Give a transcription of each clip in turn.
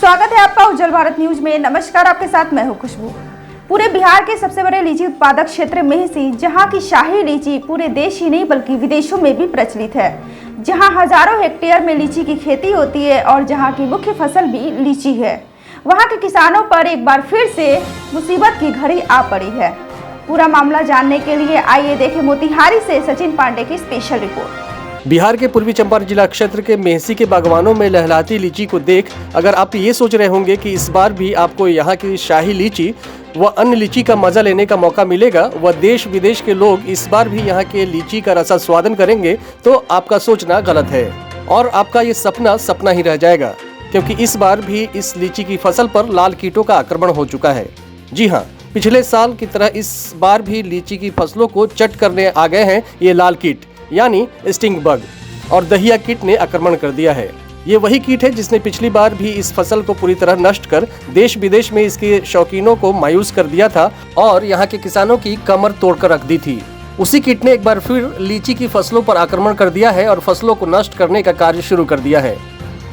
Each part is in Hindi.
स्वागत है आपका उज्जवल भारत न्यूज में। नमस्कार, आपके साथ मैं हूं खुशबू। पूरे बिहार के सबसे बड़े लीची उत्पादक क्षेत्र मेहसी, जहां की शाही लीची पूरे देश ही नहीं बल्कि विदेशों में भी प्रचलित है, जहां हजारों हेक्टेयर में लीची की खेती होती है और जहां की मुख्य फसल भी लीची है, वहां के किसानों पर एक बार फिर से मुसीबत की घड़ी आ पड़ी है। पूरा मामला जानने के लिए आइए देखें मोतिहारी से सचिन पांडे की स्पेशल रिपोर्ट। बिहार के पूर्वी चंपारण जिला क्षेत्र के मेहसी के बागवानों में लहलहाती लीची को देख अगर आप ये सोच रहे होंगे कि इस बार भी आपको यहाँ की शाही लीची व अन्य लीची का मजा लेने का मौका मिलेगा व देश विदेश के लोग इस बार भी यहाँ के लीची का रसा स्वादन करेंगे, तो आपका सोचना गलत है और आपका ये सपना सपना ही रह जाएगा, क्योंकि इस बार भी इस लीची की फसल पर लाल कीटों का आक्रमण हो चुका है। जी हाँ, पिछले साल की तरह इस बार भी लीची की फसलों को चट करने आ गए हैं ये लाल कीट यानी स्टिंग बग, और दहिया कीट ने आक्रमण कर दिया है। ये वही कीट है जिसने पिछली बार भी इस फसल को पूरी तरह नष्ट कर देश विदेश में इसके शौकीनों को मायूस कर दिया था और यहाँ के किसानों की कमर तोड़कर रख दी थी। उसी कीट ने एक बार फिर लीची की फसलों पर आक्रमण कर दिया है और फसलों को नष्ट करने का कार्य शुरू कर दिया है।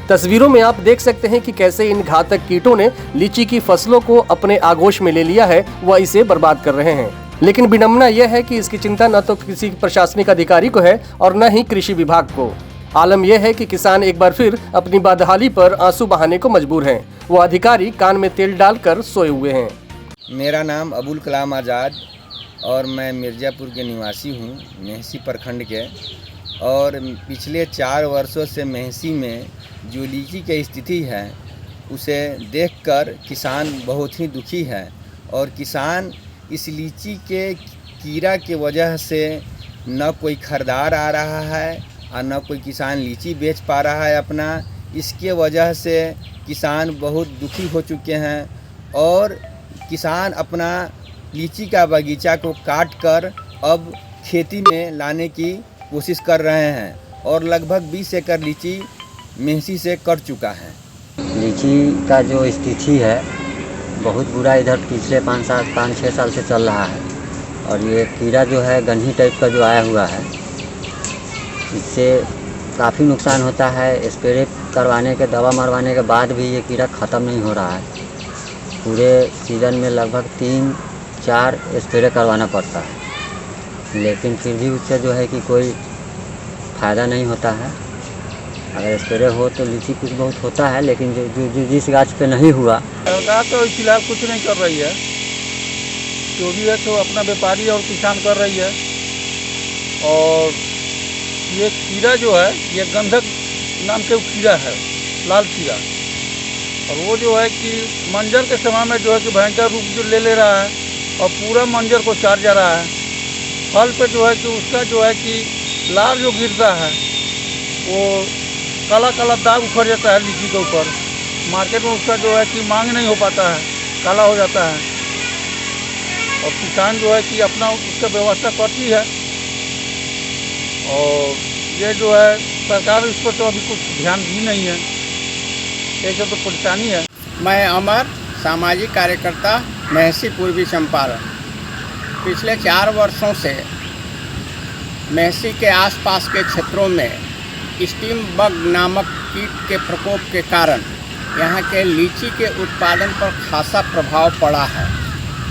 तस्वीरों में आप देख सकते हैं कि कैसे इन घातक कीटों ने लीची की फसलों को अपने आगोश में ले लिया है व इसे बर्बाद कर रहे हैं। लेकिन विडंबना यह है कि इसकी चिंता न तो किसी प्रशासनिक अधिकारी को है और न ही कृषि विभाग को। आलम यह है कि किसान एक बार फिर अपनी बदहाली पर आंसू बहाने को मजबूर हैं। वो अधिकारी कान में तेल डालकर सोए हुए हैं। मेरा नाम अबुल कलाम आज़ाद और मैं मिर्ज़ापुर के निवासी हूँ, मेहसी प्रखंड के। और पिछले 4 वर्षों से मेहसी में जो लीची की स्थिति है उसे देखकर किसान बहुत ही दुखी है और किसान इस लीची के कीड़ा के वजह से न कोई खरीदार आ रहा है और न कोई किसान लीची बेच पा रहा है अपना। इसके वजह से किसान बहुत दुखी हो चुके हैं और किसान अपना लीची का बगीचा को काट कर अब खेती में लाने की कोशिश कर रहे हैं और लगभग 20 एकड़ लीची मेहसी से कट चुका है। लीची का जो स्थिति है बहुत बुरा इधर पिछले 5-6 साल से चल रहा है और ये कीड़ा जो है गंधी टाइप का जो आया हुआ है, इससे काफ़ी नुकसान होता है। स्प्रे करवाने के, दवा मरवाने के बाद भी ये कीड़ा ख़त्म नहीं हो रहा है। पूरे सीज़न में लगभग 3-4 स्प्रे करवाना पड़ता है, लेकिन फिर भी उससे जो है कि कोई फ़ायदा नहीं होता है। अगर स्प्रे हो तो लीची कुछ बहुत होता है, लेकिन जो जिस गाछ पे नहीं हुआ, सरकार तो फिलहाल कुछ नहीं कर रही है। जो भी है तो अपना व्यापारी और किसान कर रही है। और ये कीड़ा जो है ये गंधक नाम के कीड़ा है, लाल कीड़ा, और वो जो है कि मंजर के समय में जो है कि भयंकर रूप जो ले रहा है और पूरा मंजर को चार जा रहा है। फल पे जो है कि उसका जो है कि लार जो गिरता है वो काला काला दाग उखड़ जाता है लीची के ऊपर। मार्केट में उसका जो है कि मांग नहीं हो पाता है, काला हो जाता है और किसान जो है कि अपना उसका व्यवस्था करती है। और ये जो है सरकार इस पर तो अभी कुछ ध्यान दी नहीं है, एक तो परेशानी है। मैं अमर, सामाजिक कार्यकर्ता, मेहसी पूर्वी चंपारण। पिछले 4 वर्षों से मेहसी के आसपास के क्षेत्रों में स्टिंग बग नामक कीट के प्रकोप के कारण यहाँ के लीची के उत्पादन पर खासा प्रभाव पड़ा है,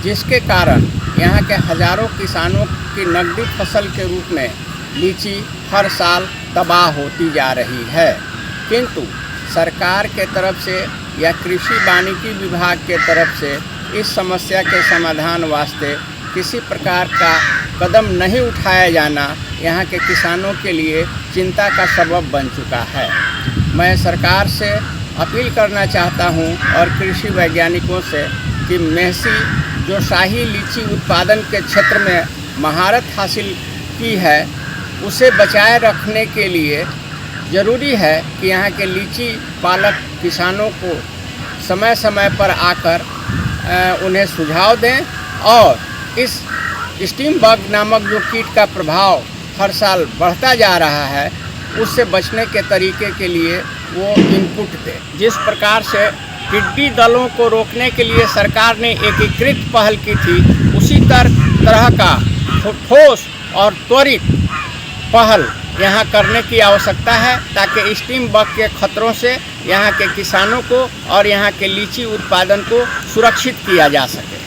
जिसके कारण यहाँ के हजारों किसानों की नकदी फसल के रूप में लीची हर साल तबाह होती जा रही है। किंतु सरकार के तरफ से या कृषि वानिकी विभाग के तरफ से इस समस्या के समाधान वास्ते किसी प्रकार का कदम नहीं उठाया जाना यहाँ के किसानों के लिए चिंता का सबब बन चुका है। मैं सरकार से अपील करना चाहता हूँ और कृषि वैज्ञानिकों से कि मेहसी जो शाही लीची उत्पादन के क्षेत्र में महारत हासिल की है, उसे बचाए रखने के लिए ज़रूरी है कि यहाँ के लीची पालक किसानों को समय समय पर आकर उन्हें सुझाव दें और इस स्टिंग बग नामक जो कीट का प्रभाव हर साल बढ़ता जा रहा है, उससे बचने के तरीके के लिए वो इनपुट दें। जिस प्रकार से टिड्डी दलों को रोकने के लिए सरकार ने एकीकृत पहल की थी, उसी तरह का ठोस और त्वरित पहल यहाँ करने की आवश्यकता है, ताकि स्टीम बग के खतरों से यहाँ के किसानों को और यहाँ के लीची उत्पादन को सुरक्षित किया जा सके।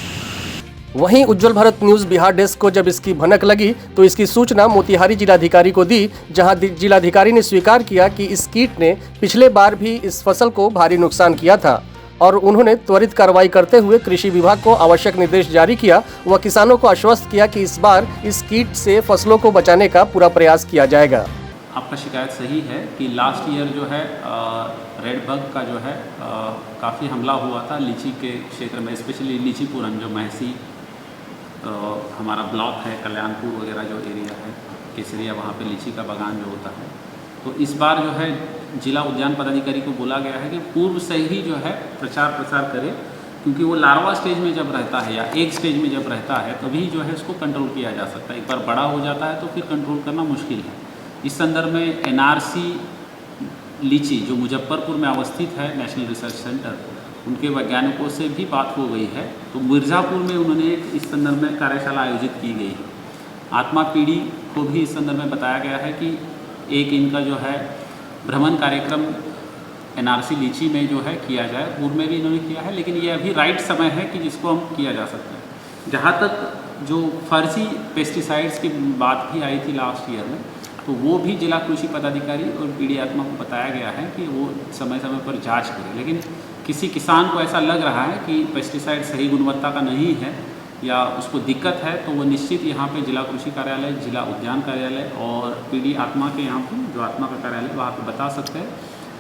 वहीं उज्जवल भारत न्यूज बिहार डेस्क को जब इसकी भनक लगी तो इसकी सूचना मोतिहारी जिलाधिकारी को दी, जहां जिलाधिकारी ने स्वीकार किया कि इस कीट ने पिछले बार भी इस फसल को भारी नुकसान किया था और उन्होंने त्वरित कार्रवाई करते हुए कृषि विभाग को आवश्यक निर्देश जारी किया व किसानों को आश्वस्त किया कि इस बार इस कीट से फसलों को बचाने का पूरा प्रयास किया जाएगा। आपका शिकायत सही है कि लास्ट ईयर जो है रेड बग का जो है काफ़ी हमला हुआ था लीची के क्षेत्र में, स्पेशली लीचीपुरम जो महसी हमारा ब्लॉक है, कल्याणपुर वगैरह जो एरिया है, केसरिया, वहाँ पे लीची का बागान जो होता है। तो इस बार जो है जिला उद्यान पदाधिकारी को बोला गया है कि पूर्व से ही जो है प्रचार प्रसार करे, क्योंकि वो लार्वा स्टेज में जब रहता है या एक स्टेज में जब रहता है तभी जो है उसको कंट्रोल किया जा सकता है। एक बार बड़ा हो जाता है तो फिर कंट्रोल करना मुश्किल है। इस संदर्भ में NRC लीची जो मुजफ्फरपुर में अवस्थित है, नेशनल रिसर्च सेंटर, उनके वैज्ञानिकों से भी बात हो गई है। तो मिर्ज़ापुर में उन्होंने इस संदर्भ में कार्यशाला आयोजित की गई है। आत्मा पीढ़ी को भी इस संदर्भ में बताया गया है कि एक इनका जो है भ्रमण कार्यक्रम NRC लीची में जो है किया जाए। पूर्व में भी इन्होंने किया है, लेकिन ये अभी राइट समय है कि जिसको हम किया जा सकता है। जहाँ तक जो फर्जी पेस्टिसाइड्स की बात भी आई थी लास्ट ईयर में, तो वो भी जिला कृषि पदाधिकारी और पीढ़ी आत्मा को बताया गया है कि वो समय समय पर जांच करें। लेकिन किसी किसान को ऐसा लग रहा है कि पेस्टिसाइड सही गुणवत्ता का नहीं है या उसको दिक्कत है, तो वो निश्चित यहाँ पे जिला कृषि कार्यालय, जिला उद्यान कार्यालय और पीढ़ी आत्मा के यहाँ पे जो आत्मा का कार्यालय वहाँ पे बता सकते हैं।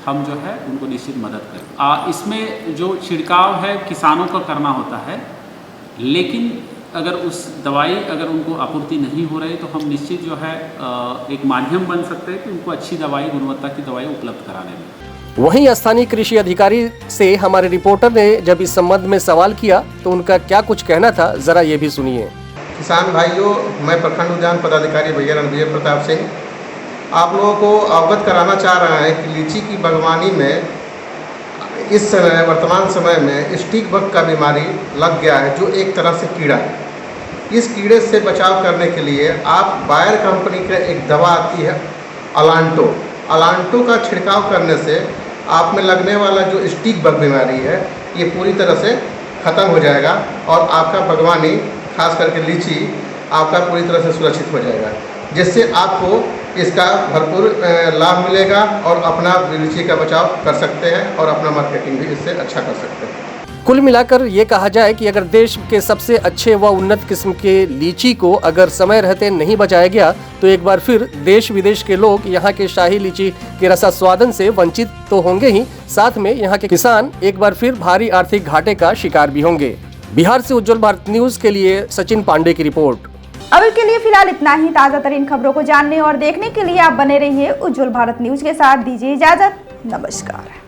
हम जो है उनको निश्चित मदद करें। इसमें जो छिड़काव है किसानों को करना होता है, लेकिन अगर उस दवाई अगर उनको आपूर्ति नहीं हो रही तो हम निश्चित जो है एक माध्यम बन सकते हैं कि उनको अच्छी दवाई, गुणवत्ता की दवाई उपलब्ध कराने में। वहीं स्थानीय कृषि अधिकारी से हमारे रिपोर्टर ने जब इस संबंध में सवाल किया तो उनका क्या कुछ कहना था, जरा ये भी सुनिए। किसान भाइयों, मैं प्रखंड उद्यान पदाधिकारी भैया रणवीर प्रताप सिंह आप लोगों को अवगत कराना चाह रहा है कि लीची की बागवानी में इस समय वर्तमान समय में स्टिक बग का बीमारी लग गया है, जो एक तरह से कीड़ा है। इस कीड़े से बचाव करने के लिए आप बायर कंपनी का एक दवा आती है अलांटो का छिड़काव करने से आप में लगने वाला जो स्टिक बग बीमारी है ये पूरी तरह से ख़त्म हो जाएगा और आपका बागवानी खास करके लीची आपका पूरी तरह से सुरक्षित हो जाएगा, जिससे आपको इसका भरपूर लाभ मिलेगा और अपना लीची का बचाव कर सकते हैं और अपना मार्केटिंग भी इससे अच्छा कर सकते हैं। कुल मिलाकर ये कहा जाए कि अगर देश के सबसे अच्छे व उन्नत किस्म के लीची को अगर समय रहते नहीं बचाया गया तो एक बार फिर देश विदेश के लोग यहाँ के शाही लीची के रसास्वादन से वंचित तो होंगे ही, साथ में यहाँ के किसान एक बार फिर भारी आर्थिक घाटे का शिकार भी होंगे। बिहार से उज्जवल भारत न्यूज के लिए सचिन पांडे की रिपोर्ट। अभी के लिए फिलहाल इतना ही। ताजा तरीन खबरों को जानने और देखने के लिए आप बने रहिए उज्जवल भारत न्यूज के साथ। दीजिए इजाजत, नमस्कार।